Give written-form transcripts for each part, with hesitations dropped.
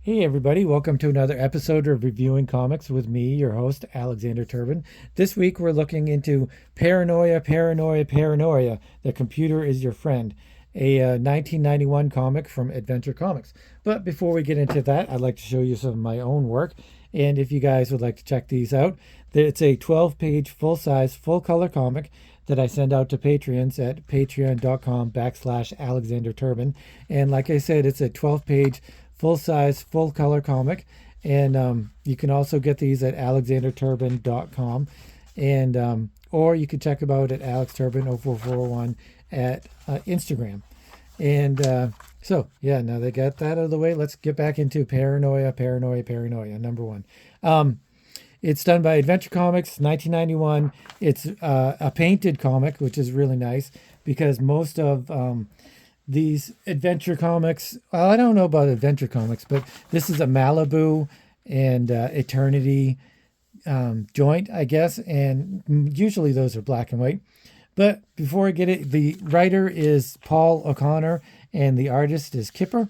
Hey everybody, welcome to another episode of Reviewing Comics with me, your host, Alexander Turbin. This week we're looking into Paranoia, Paranoia, Paranoia, The Computer is Your Friend, a 1991 comic from Adventure Comics. But before we get into that, I'd like to show you some of my own work. And if you guys would like to check these out, it's a 12-page, full-size, full-color comic that I send out to Patreons at patreon.com/Alexander Turbin. And like I said, it's a 12-page full size, full color comic. And you can also get these at alexanderturbin.com. And or you can check them out at alexturbin04401 at Instagram. And now they got that out of the way. Let's get back into Paranoia, Paranoia, Paranoia, number one. It's done by Adventure Comics, 1991. It's a painted comic, which is really nice because most of these adventure comics, well, I don't know about adventure comics, but this is a Malibu and Eternity joint, I guess, and usually those are black and white. But before I get it, the writer is Paul O'Connor and the artist is Kipper,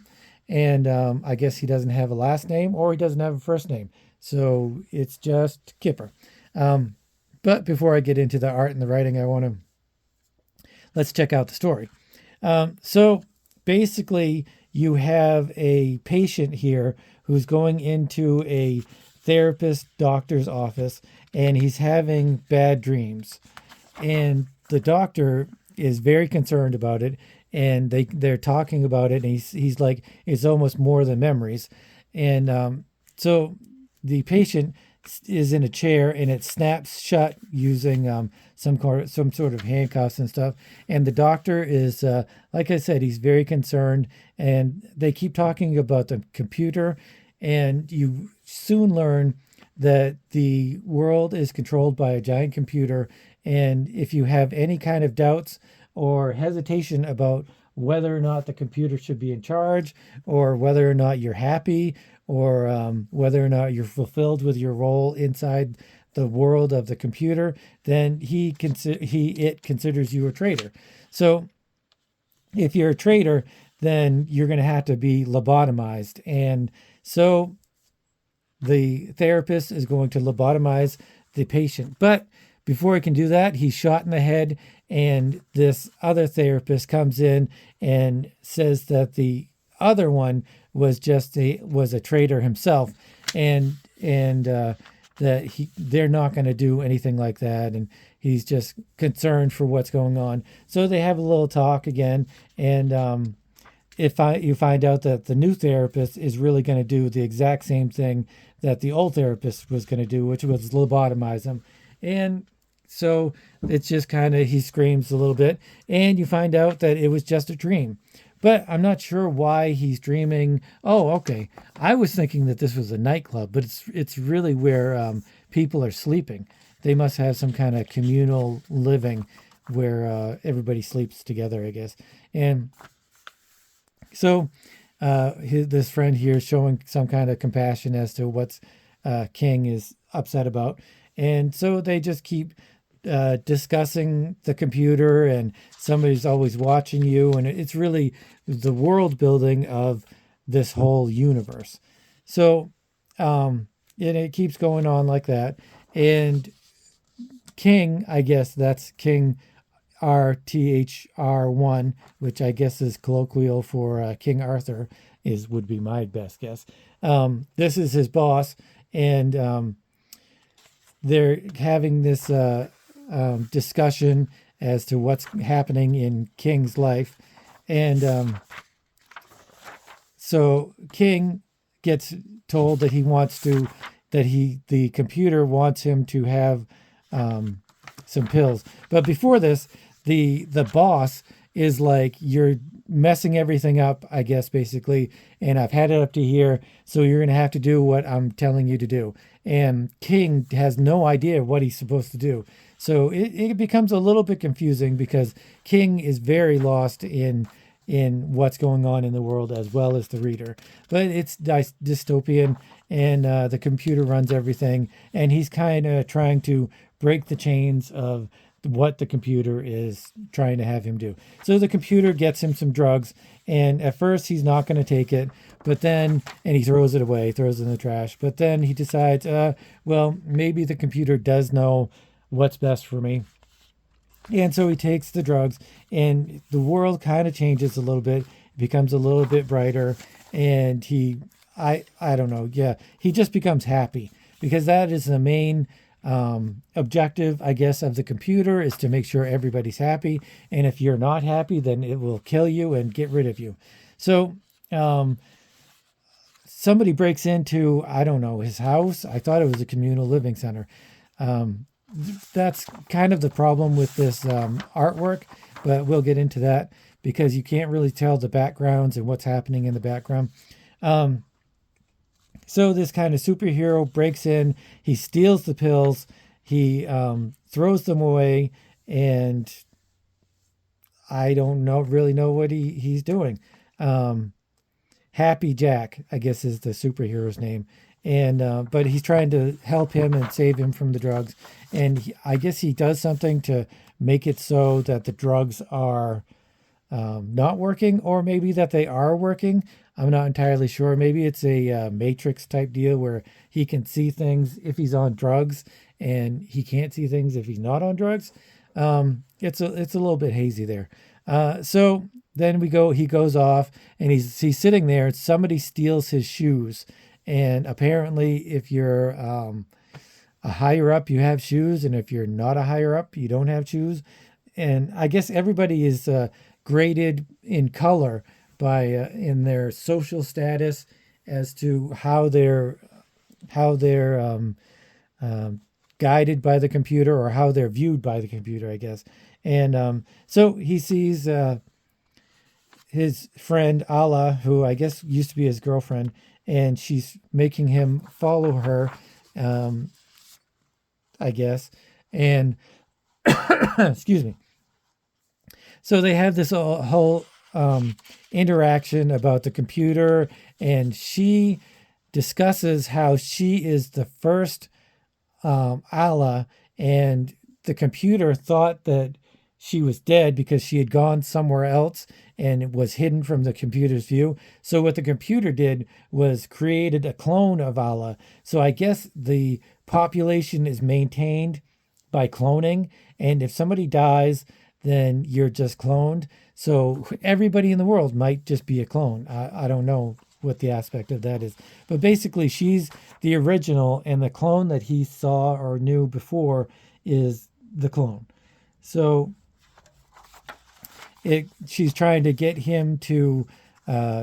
and I guess he doesn't have a last name or he doesn't have a first name, so it's just Kipper. But before I get into the art and the writing, let's check out the story. So basically, you have a patient here who's going into a therapist doctor's office and he's having bad dreams. And the doctor is very concerned about it, and they're talking about it, and he's like, it's almost more than memories. And so the patient is in a chair and it snaps shut using some sort of handcuffs and stuff. And the doctor is, like I said, he's very concerned, and they keep talking about the computer, and you soon learn that the world is controlled by a giant computer. And if you have any kind of doubts or hesitation about whether or not the computer should be in charge, or whether or not you're happy, or whether or not you're fulfilled with your role inside the world of the computer, then it considers you a traitor. So if you're a traitor, then you're going to have to be lobotomized. And so the therapist is going to lobotomize the patient. But before he can do that, he's shot in the head, and this other therapist comes in and says that the other one was a traitor himself, and that they're not going to do anything like that, and he's just concerned for what's going on. So they have a little talk again, and you find out that the new therapist is really going to do the exact same thing that the old therapist was going to do, which was lobotomize him. And so it's just kind of, he screams a little bit, and you find out that it was just a dream. But I'm not sure why he's dreaming. Oh, okay. I was thinking that this was a nightclub, but it's really where people are sleeping. They must have some kind of communal living where everybody sleeps together, I guess. And so this friend here is showing some kind of compassion as to what's King is upset about. And so they just keep discussing the computer, and somebody's always watching you, and it's really the world building of this whole universe. So and it keeps going on like that. And King, I guess that's King RTHR1, which I guess is colloquial for King Arthur, would be my best guess. This is his boss, and they're having this discussion as to what's happening in King's life. And so King gets told that the computer wants him to have some pills. But before this, the boss is like, you're messing everything up, I guess, basically, and I've had it up to here, so you're going to have to do what I'm telling you to do. And King has no idea what he's supposed to do. So it becomes a little bit confusing because King is very lost in what's going on in the world, as well as the reader. But it's dystopian, and the computer runs everything, and he's kind of trying to break the chains of what the computer is trying to have him do. So the computer gets him some drugs, and at first he's not going to take it, But then, and he throws it away, throws it in the trash. But then he decides, well, maybe the computer does know what's best for me. And so he takes the drugs, and the world kind of changes a little bit, becomes a little bit brighter, and I don't know, yeah, he just becomes happy because that is the main objective, I guess, of the computer, is to make sure everybody's happy. And if you're not happy, then it will kill you and get rid of you. So somebody breaks into, I don't know, his house. I thought it was a communal living center. Um, that's kind of the problem with this artwork, but we'll get into that because you can't really tell the backgrounds and what's happening in the background. Um, so this kind of superhero breaks in, he steals the pills, he throws them away, and I don't really know what he's doing. Um, Happy Jack, I guess, is the superhero's name, and but he's trying to help him and save him from the drugs, and I guess he does something to make it so that the drugs are not working, or maybe that they are working. I'm not entirely sure. Maybe it's a Matrix type deal where he can see things if he's on drugs, and he can't see things if he's not on drugs. It's a little bit hazy there. So then he goes off, and he's sitting there. Somebody steals his shoes, and apparently, if you're a higher up, you have shoes, and if you're not a higher up, you don't have shoes. And I guess everybody is graded in color by in their social status as to how they're guided by the computer, or how they're viewed by the computer, I guess. And so he sees his friend Allah, who I guess used to be his girlfriend, and she's making him follow her, I guess. And excuse me. So they have this whole interaction about the computer, and she discusses how she is the first Allah, and the computer thought that she was dead because she had gone somewhere else and it was hidden from the computer's view. So what the computer did was created a clone of Allah. So I guess the population is maintained by cloning, and if somebody dies, then you're just cloned. So everybody in the world might just be a clone. I don't know what the aspect of that is. But basically, she's the original, and the clone that he saw or knew before is the clone. So she's trying to get him to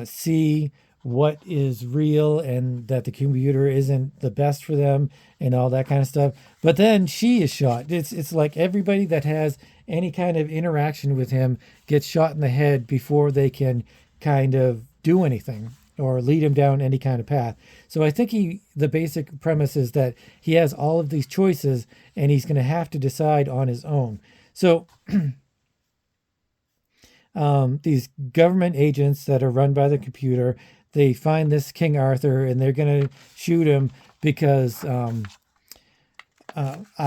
see what is real, and that the computer isn't the best for them, and all that kind of stuff. But then she is shot. It's like everybody that has any kind of interaction with him gets shot in the head before they can kind of do anything or lead him down any kind of path. So I think the basic premise is that he has all of these choices, and he's going to have to decide on his own. So these government agents that are run by the computer, they find this King Arthur, and they're going to shoot him because I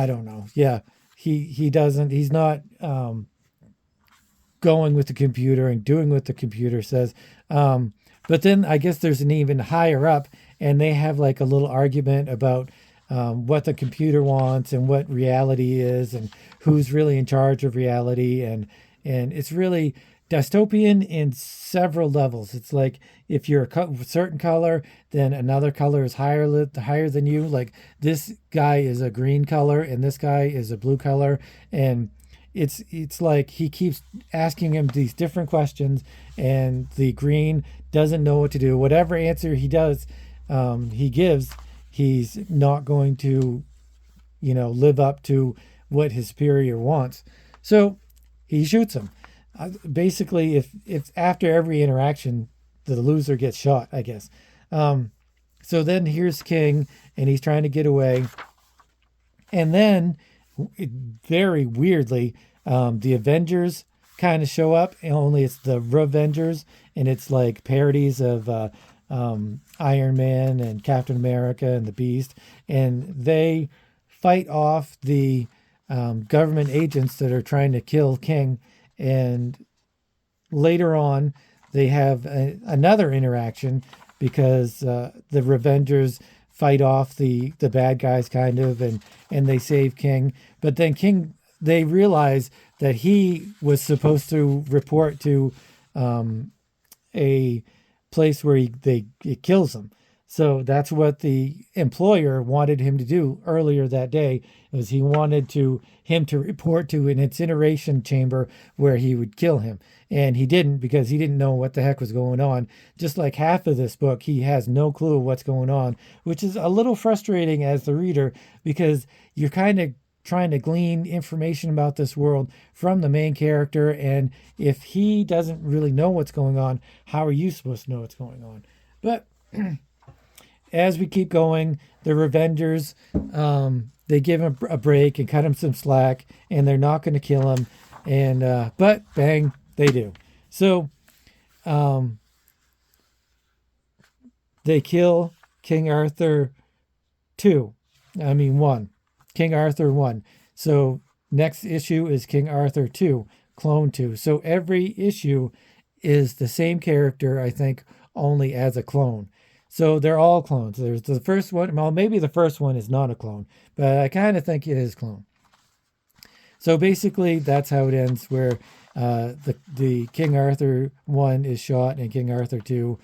don't know. Yeah, he's not going with the computer and doing what the computer says. But then I guess there's an even higher up, and they have like a little argument about what the computer wants and what reality is, and who's really in charge of reality. And it's really dystopian in several levels. It's like if you're a certain color, then another color is higher than you. Like this guy is a green color, and this guy is a blue color, and it's like he keeps asking him these different questions, and the green doesn't know what to do. Whatever answer he gives, he's not going to, live up to what his superior wants. So he shoots him. Basically, if after every interaction, the loser gets shot, I guess. So then here's King, and he's trying to get away. And then, very weirdly, the Avengers kind of show up, only it's the Revengers, and it's like parodies of Iron Man and Captain America and the Beast. And they fight off the government agents that are trying to kill King. And later on, they have another interaction because the Revengers fight off the bad guys kind of, and they save King. But then King, they realize that he was supposed to report to a place where it kills him. So that's what the employer wanted him to do earlier that day. Was he wanted him to report to an incineration chamber where he would kill him, and he didn't, because he didn't know what the heck was going on. Just like half of this book, he has no clue what's going on, which is a little frustrating as the reader, because you're kind of trying to glean information about this world from the main character, and if he doesn't really know what's going on, how are you supposed to know what's going on? But as we keep going, the Revengers, they give him a break and cut him some slack, and they're not going to kill him, and but bang, they do. So they kill King Arthur 1. King Arthur 1. So next issue is King Arthur 2, Clone 2. So every issue is the same character, I think, only as a clone. So they're all clones. There's the first one. Well, maybe the first one is not a clone, but I kind of think it is clone. So basically, that's how it ends, where the King Arthur 1 is shot and King Arthur 2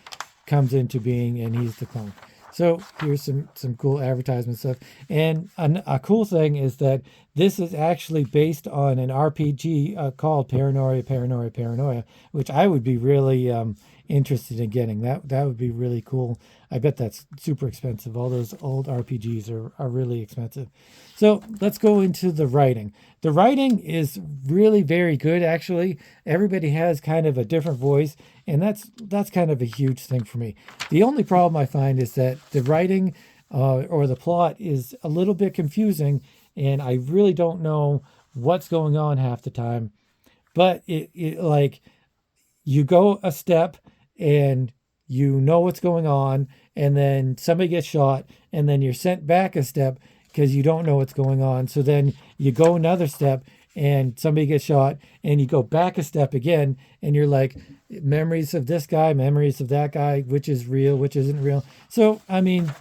comes into being, and he's the clone. So here's some cool advertisement stuff. And a cool thing is that this is actually based on an RPG called Paranoia, which I would be really interested in getting. That would be really cool. I bet that's super expensive. All those old RPGs are really expensive. So let's go into the writing. The writing is really very good, actually. Everybody has kind of a different voice, and that's kind of a huge thing for me. The only problem I find is that the writing or the plot is a little bit confusing, and I really don't know what's going on half the time. But it like, you go a step and you know what's going on, and then somebody gets shot, and then you're sent back a step because you don't know what's going on. So then you go another step and somebody gets shot, and you go back a step again, and you're like, memories of this guy, memories of that guy, which is real, which isn't real. So, I mean,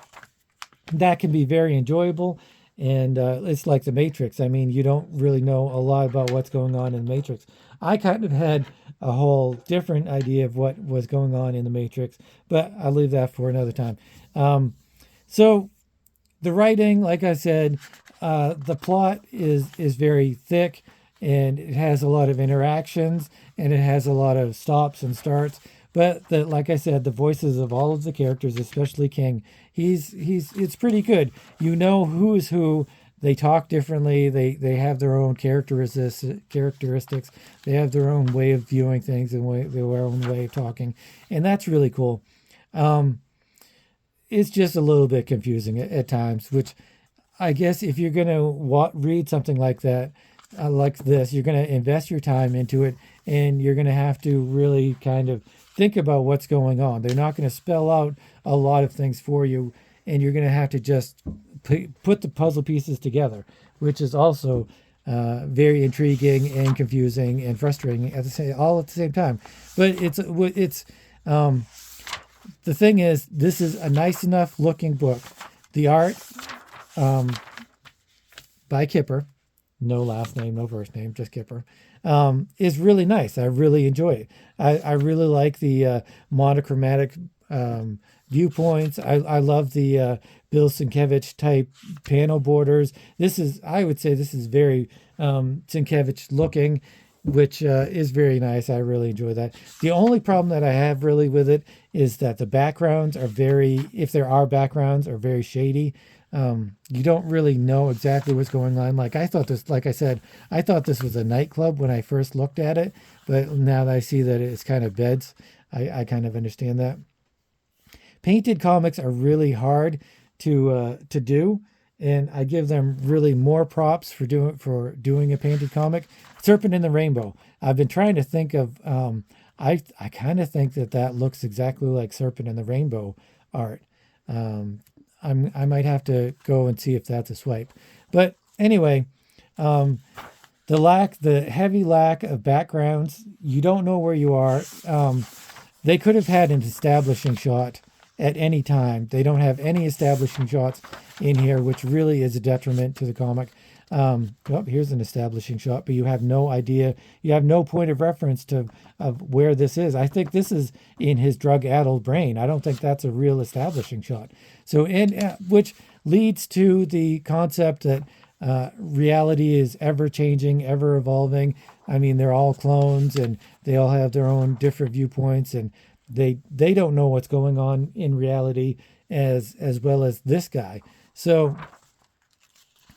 that can be very enjoyable. And it's like the Matrix. I mean, you don't really know a lot about what's going on in the Matrix. I kind of had a whole different idea of what was going on in the Matrix, but I'll leave that for another time. So the writing, like I said, the plot is very thick, and it has a lot of interactions, and it has a lot of stops and starts. But like I said, the voices of all of the characters, especially King, it's pretty good. You know who is who. They talk differently. They have their own characteristics. They have their own way of viewing things and their own way of talking, and that's really cool. It's just a little bit confusing at times, which I guess if you're going to read something like that, like this, you're going to invest your time into it, and you're going to have to really kind of think about what's going on. They're not going to spell out a lot of things for you, and you're going to have to just put the puzzle pieces together, which is also very intriguing and confusing and frustrating all at the same time. But it's the thing is, this is a nice enough looking book. The art by Kipper, no last name, no first name, just Kipper, is really nice. I really enjoy it. I really like the monochromatic viewpoints. I love the Bill Sienkiewicz type panel borders. I would say this is very Sienkiewicz looking, which is very nice. I really enjoy that. The only problem that I have really with it is that the backgrounds are if there are backgrounds, are very shady. You don't really know exactly what's going on. Like I thought this was a nightclub when I first looked at it, but now that I see that it's kind of beds, I kind of understand that. Painted comics are really hard to do, and I give them really more props for doing a painted comic. Serpent in the Rainbow. I've been trying to think of. I kind of think that looks exactly like Serpent in the Rainbow art. I might have to go and see if that's a swipe. But anyway, the heavy lack of backgrounds. You don't know where you are. They could have had an establishing shot at any time. They don't have any establishing shots in here, which really is a detriment to the comic. Oh, here's an establishing shot, but you have no idea. You have no point of reference to of where this is. I think this is in his drug-addled brain. I don't think that's a real establishing shot. So, which leads to the concept that reality is ever changing, ever evolving. I mean, they're all clones, and they all have their own different viewpoints, and they don't know what's going on in reality as well as this guy. So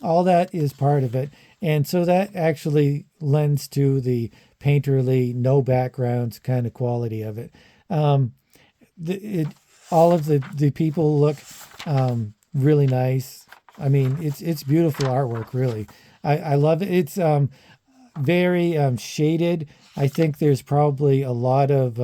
all that is part of it. And so that actually lends to the painterly, no backgrounds kind of quality of it. Um, all of the people look really nice. I mean, it's beautiful artwork, really. I love it. It's very shaded. I think there's probably a lot of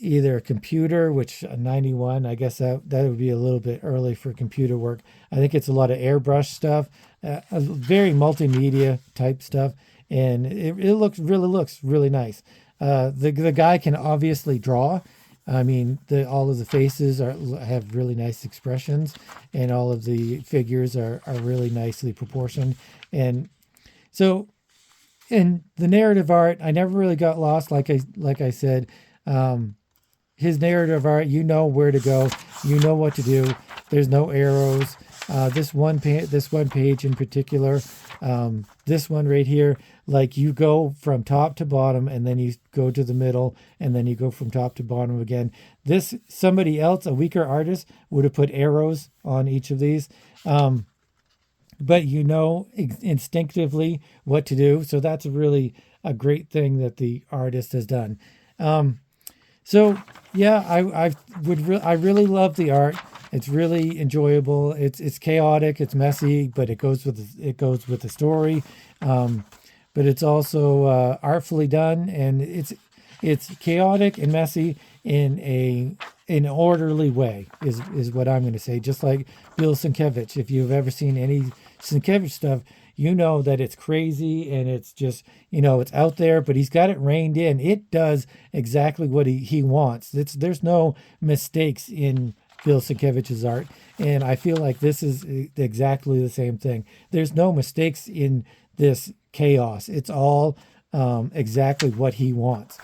either computer, which 91, I guess that would be a little bit early for computer work. I think it's a lot of airbrush stuff, very multimedia type stuff, and it looks really nice. The guy can obviously draw. I mean, all of the faces have really nice expressions, and all of the figures are really nicely proportioned. And so, in the narrative art, I never really got lost. Like I said, his narrative art, you know where to go, you know what to do. There's no arrows. This one page in particular, this one right here, like you go from top to bottom, and then you go to the middle, and then you go from top to bottom again. This, somebody else, a weaker artist, would have put arrows on each of these. But you know instinctively what to do. So that's really a great thing that the artist has done. So yeah, I really love the art. It's really enjoyable. It's chaotic. It's messy, but it goes with the story. But it's also artfully done, and it's chaotic and messy in an orderly way is what I'm going to say. Just like Bill Sienkiewicz. If you've ever seen any Sienkiewicz stuff, you know that it's crazy and it's just, it's out there, but he's got it reined in. It does exactly what he wants. There's no mistakes in Bill Sienkiewicz's art, and I feel like this is exactly the same thing. There's no mistakes in this chaos. It's all exactly what he wants.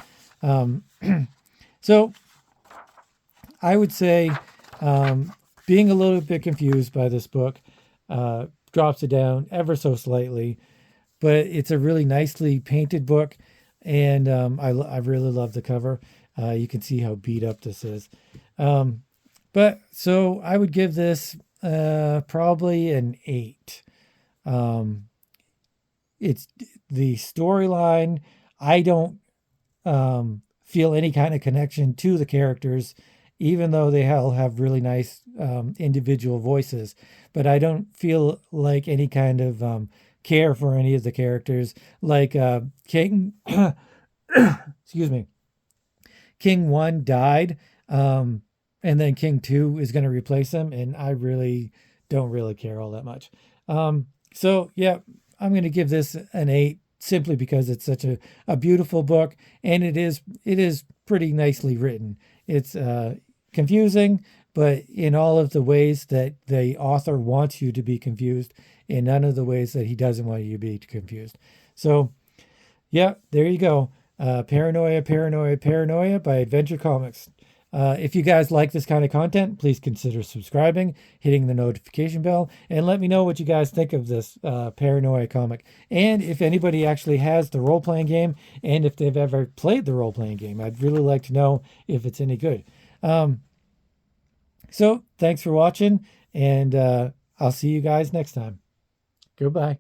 So I would say being a little bit confused by this book drops it down ever so slightly, but it's a really nicely painted book, and I really love the cover. You can see how beat up this is. But so I would give this probably an 8. It's the storyline. I don't feel any kind of connection to the characters, even though they all have really nice individual voices. But I don't feel like any kind of care for any of the characters. Like King, excuse me, King 1 died, and then King 2 is going to replace him, and I really don't really care all that much. So yeah, I'm going to give this an 8 simply because it's such a beautiful book, and it is pretty nicely written. It's confusing, but in all of the ways that the author wants you to be confused, in none of the ways that he doesn't want you to be confused. So yeah, there you go. Paranoia, Paranoia, Paranoia by Adventure Comics. If you guys like this kind of content, please consider subscribing, hitting the notification bell, and let me know what you guys think of this Paranoia comic. And if anybody actually has the role-playing game, and if they've ever played the role-playing game, I'd really like to know if it's any good. So thanks for watching, and I'll see you guys next time. Goodbye.